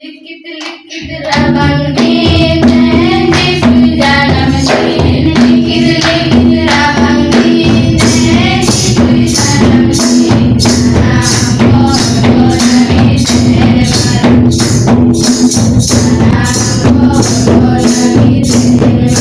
लिखित लिखित रबंगे तैंजे सुजानम से लिखित लिखित रबंगे तैंजे सुजानम से नाम बोल रे तेरे नाम बोल रे तेरे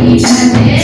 Thank you.